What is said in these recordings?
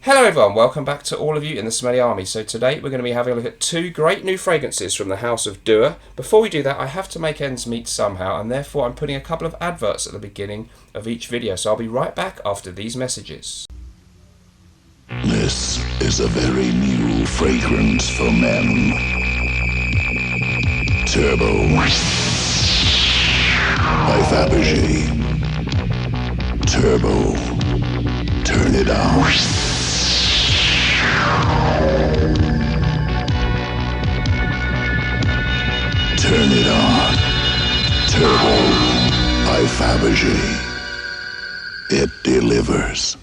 Hello everyone, welcome back to all of you in the Smelly Army. So today we're going to be having a look at two great new fragrances from the house of Bois. Before we do that, I have to make ends meet somehow, and therefore I'm putting a couple of adverts at the beginning of each video. So I'll be right back after these messages. This is a very new fragrance for men. Turbo by Fabergé. Turbo. Turn it on. Turn it on. Turbo by Fabergé. It delivers.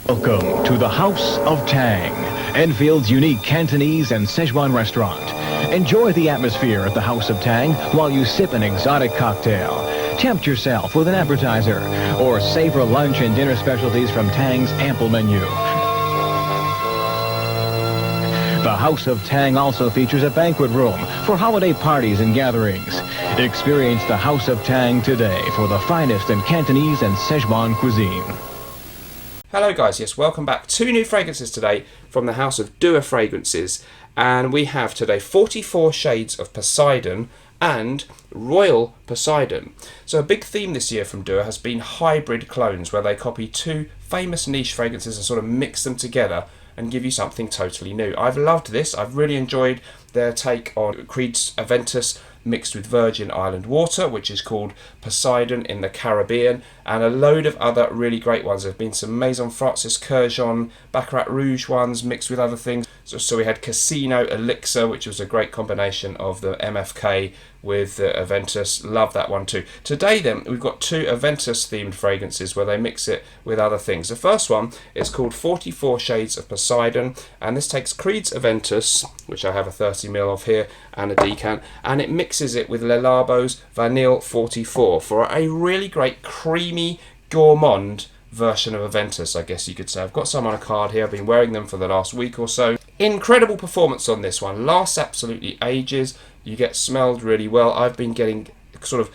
Welcome to the House of Tang, Enfield's unique Cantonese and Szechuan restaurant. Enjoy the atmosphere at the House of Tang while you sip an exotic cocktail. Tempt yourself with an appetizer or savor lunch and dinner specialties from Tang's ample menu. The House of Tang also features a banquet room for holiday parties and gatherings. Experience the House of Tang today for the finest in Cantonese and Szechuan cuisine. Hello guys, yes, welcome back. Two new fragrances today from the house of Bois Fragrances, and we have today 44 shades of Poseidon and Royal Poseidon. So a big theme this year from Bois has been hybrid clones, where they copy two famous niche fragrances and sort of mix them together and give you something totally new. I've loved this. I've really enjoyed their take on Creed's Aventus mixed with Virgin Island water, which is called Poseidon in the Caribbean, and a load of other really great ones. There have been some Maison Francis Kurkdjian, Baccarat Rouge ones mixed with other things. So we had Casino Elixir, which was a great combination of the MFK with the Aventus. Love that one too. Today then, we've got two Aventus themed fragrances where they mix it with other things. The first one is called 44 Shades of Poseidon, and this takes Creed's Aventus, which I have a 30ml of here, and a decant, and it mixes it with Labo's Vanille 44 for a really great creamy gourmand version of Aventus, I guess you could say. I've got some on a card here. I've been wearing them for the last week or so. Incredible performance on this one. Lasts absolutely ages. You get smelled really well. I've been getting sort of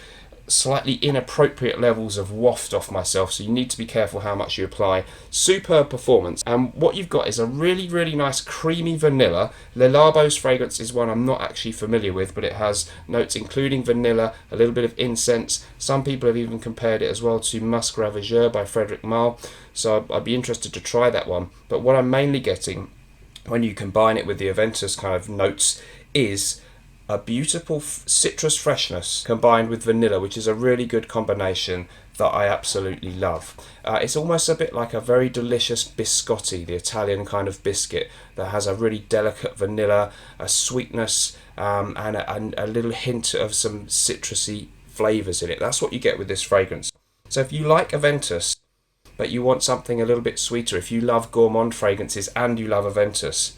slightly inappropriate levels of waft off myself, so you need to be careful how much you apply. Superb performance, and what you've got is a really nice creamy vanilla. Labo's fragrance is one I'm not actually familiar with, but it has notes including vanilla, a little bit of incense. Some people have even compared it as well to Musc Ravageur by Frederic Malle, so I'd be interested to try that one. But what I'm mainly getting when you combine it with the Aventus kind of notes is a beautiful citrus freshness combined with vanilla, which is a really good combination that I absolutely love. It's almost a bit like a very delicious biscotti, the Italian kind of biscuit that has a really delicate vanilla, a sweetness, and a little hint of some citrusy flavours in it. That's what you get with this fragrance. So if you like Aventus, but you want something a little bit sweeter, if you love gourmand fragrances and you love Aventus,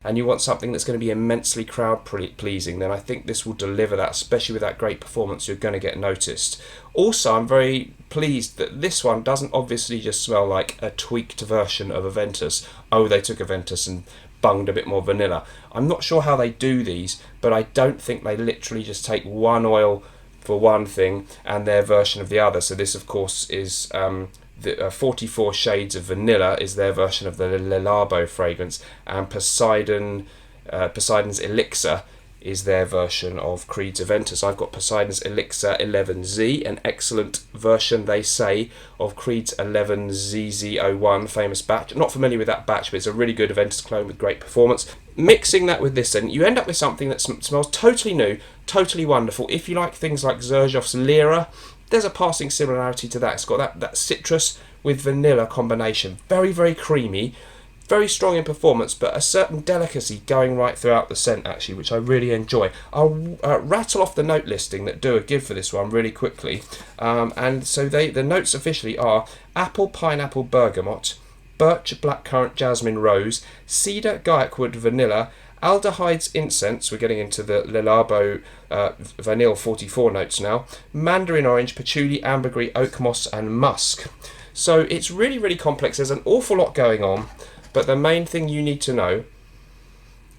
and you want something that's going to be immensely crowd pleasing, then I think this will deliver that, especially with that great performance. You're going to get noticed. Also, I'm very pleased that this one doesn't obviously just smell like a tweaked version of Aventus. Oh, they took Aventus and bunged a bit more vanilla. I'm not sure how they do these, but I don't think they literally just take one oil for one thing and their version of the other. So this, of course, is the 44 Shades of Vanilla is their version of the Labo fragrance, and Poseidon's Elixir is their version of Creed's Aventus. I've got Poseidon's Elixir 11Z, an excellent version, they say, of Creed's 11ZZ01 famous batch. Not familiar with that batch, but it's a really good Aventus clone with great performance. Mixing that with this, then you end up with something that smells totally new, totally wonderful. If you like things like Xerjoff's Lyra, there's a passing similarity to that. It's got that citrus with vanilla combination. Very creamy, very strong in performance, but a certain delicacy going right throughout the scent, actually, which I really enjoy. I'll rattle off the note listing that Bois give for this one really quickly. And so the notes officially are apple, pineapple, bergamot, birch, blackcurrant, jasmine, rose, cedar, guaiac vanilla, aldehydes, incense, we're getting into the Labo Vanille 44 notes now, mandarin orange, patchouli, ambergris, oak moss and musk. So it's really complex. There's an awful lot going on, but the main thing you need to know,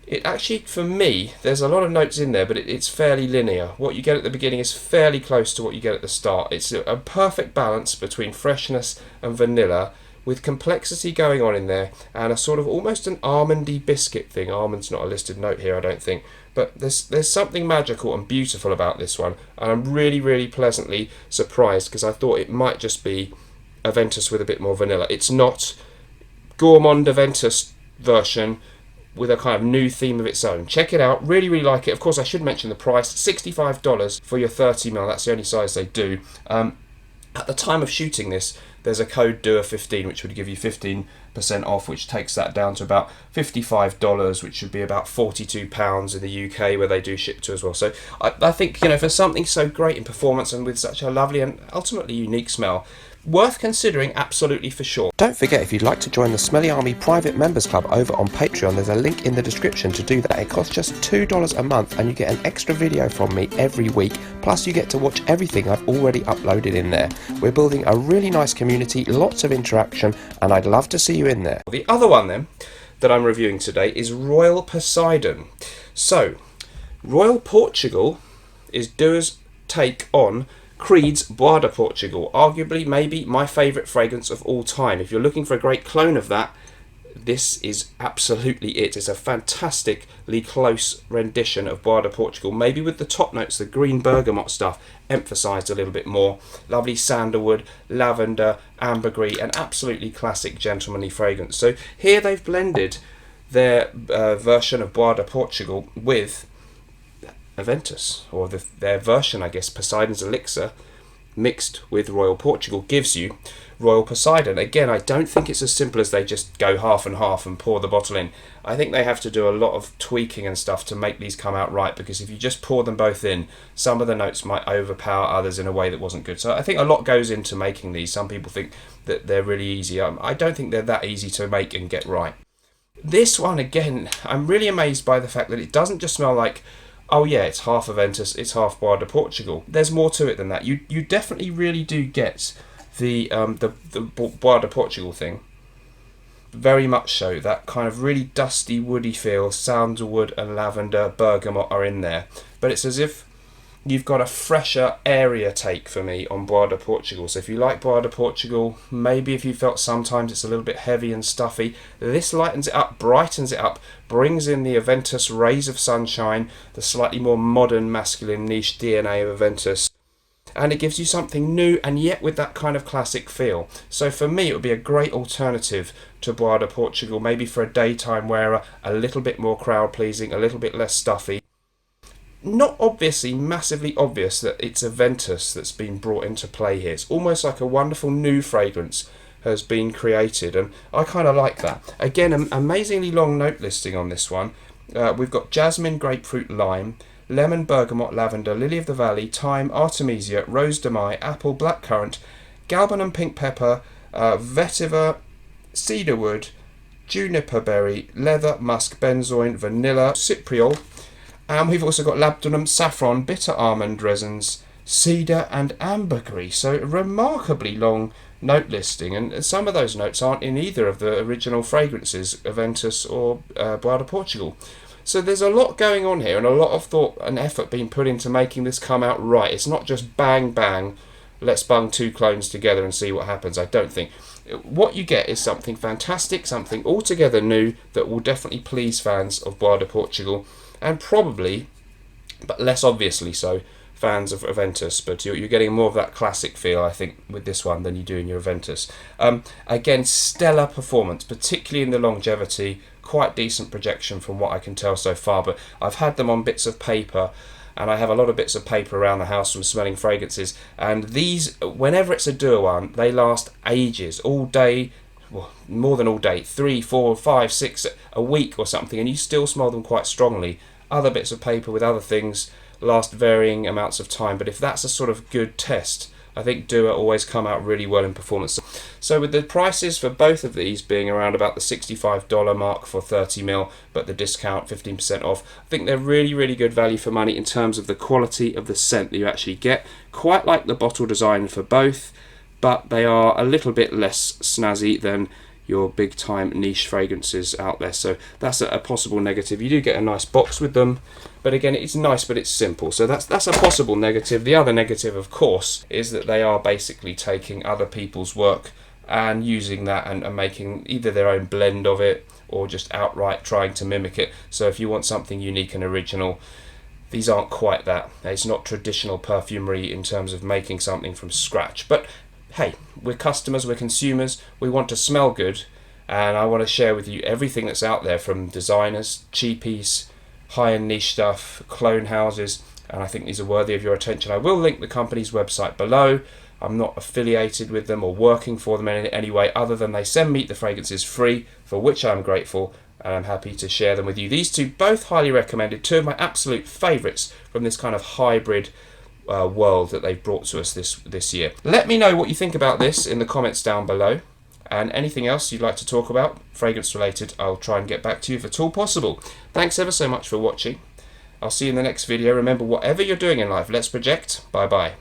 it actually, for me, there's a lot of notes in there, but it's fairly linear. What you get at the beginning is fairly close to what you get at the start. It's a perfect balance between freshness and vanilla, with complexity going on in there, and a sort of almost an almondy biscuit thing. Almond's not a listed note here, I don't think, but there's something magical and beautiful about this one, and I'm really pleasantly surprised, because I thought it might just be Aventus with a bit more vanilla. It's not. Gourmand Aventus version with a kind of new theme of its own. Check it out, really like it. Of course, I should mention the price, $65 for your 30ml. That's the only size they do. At the time of shooting this, there's a code DUA15 which would give you 15% off, which takes that down to about $55, which would be about £42 in the UK, where they do ship to as well. So I think, for something so great in performance and with such a lovely and ultimately unique smell, worth considering, absolutely, for sure. Don't forget, if you'd like to join the Smelly Army private members club over on Patreon, there's a link in the description to do that. It costs just $2 a month, and you get an extra video from me every week, plus you get to watch everything I've already uploaded in there. We're building a really nice community, lots of interaction, and I'd love to see you in there. The other one then that I'm reviewing today is Royal Poseidon. So, Royal Portugal is Dua's take on Creed's Bois de Portugal, arguably maybe my favourite fragrance of all time. If you're looking for a great clone of that, this is absolutely it. It's a fantastically close rendition of Bois de Portugal, maybe with the top notes, the green bergamot stuff, emphasised a little bit more. Lovely sandalwood, lavender, ambergris, an absolutely classic gentlemanly fragrance. So here they've blended their version of Bois de Portugal with Aventus, or their version, I guess, Poseidon's Elixir, mixed with Royal Portugal, gives you Royal Poseidon. Again, I don't think it's as simple as they just go half and half and pour the bottle in. I think they have to do a lot of tweaking and stuff to make these come out right, because if you just pour them both in, some of the notes might overpower others in a way that wasn't good. So I think a lot goes into making these. Some people think that they're really easy. I don't think they're that easy to make and get right. This one, again, I'm really amazed by the fact that it doesn't just smell like, oh yeah, it's half Aventus, it's half Bois de Portugal. There's more to it than that. You definitely really do get the Bois de Portugal thing. Very much so. That kind of really dusty, woody feel, sandalwood and lavender, bergamot are in there. But it's as if you've got a fresher, airier take for me on Bois de Portugal. So if you like Bois de Portugal, maybe if you felt sometimes it's a little bit heavy and stuffy, this lightens it up, brightens it up, brings in the Aventus rays of sunshine, the slightly more modern, masculine, niche DNA of Aventus, and it gives you something new and yet with that kind of classic feel. So for me, it would be a great alternative to Bois de Portugal, maybe for a daytime wearer, a little bit more crowd pleasing, a little bit less stuffy. Not obviously massively obvious that it's Aventus that's been brought into play here. It's almost like a wonderful new fragrance has been created, and I kind of like that. Again, an amazingly long note listing on this one. We've got jasmine, grapefruit, lime, lemon, bergamot, lavender, lily of the valley, thyme, artemisia, rose de mai, apple, blackcurrant, galbanum, pink pepper, vetiver, cedarwood, juniper berry, leather, musk, benzoin, vanilla, cypriol. And we've also got labdanum, saffron, bitter almond resins, cedar and ambergris. So a remarkably long note listing, and some of those notes aren't in either of the original fragrances, Aventus or Bois de Portugal. So there's a lot going on here, and a lot of thought and effort being put into making this come out right. It's not just bang bang, let's bung two clones together and see what happens. I don't think. What you get is something fantastic, something altogether new that will definitely please fans of Bois de Portugal, and probably, but less obviously so, fans of Aventus. But you're getting more of that classic feel, I think, with this one than you do in your Aventus. Again, stellar performance, particularly in the longevity, quite decent projection from what I can tell so far, but I've had them on bits of paper, and I have a lot of bits of paper around the house from smelling fragrances, and these, whenever it's a Dua one, they last ages, all day, well, more than all day, 3, 4, 5, 6, a week or something, and you still smell them quite strongly. Other bits of paper with other things last varying amounts of time, but if that's a sort of good test, I think Dua always come out really well in performance. So with the prices for both of these being around about the $65 mark for 30ml, but the discount 15% off, I think they're really, really good value for money in terms of the quality of the scent that you actually get. Quite like the bottle design for both, but they are a little bit less snazzy than your big time niche fragrances out there. So that's a possible negative. You do get a nice box with them, but again, it's nice, but it's simple. So that's a possible negative. The other negative, of course, is that they are basically taking other people's work and using that and making either their own blend of it or just outright trying to mimic it. So if you want something unique and original, these aren't quite that. It's not traditional perfumery in terms of making something from scratch. But hey, we're customers, we're consumers, we want to smell good, and I want to share with you everything that's out there from designers, cheapies, high-end niche stuff, clone houses, and I think these are worthy of your attention. I will link the company's website below. I'm not affiliated with them or working for them in any way other than they send me the fragrances free, for which I'm grateful, and I'm happy to share them with you. These two, both highly recommended, two of my absolute favourites from this kind of hybrid world that they've brought to us this year. Let me know what you think about this in the comments down below, and anything else you'd like to talk about, fragrance related, I'll try and get back to you if at all possible. Thanks ever so much for watching. I'll see you in the next video. Remember, whatever you're doing in life, let's project. Bye bye.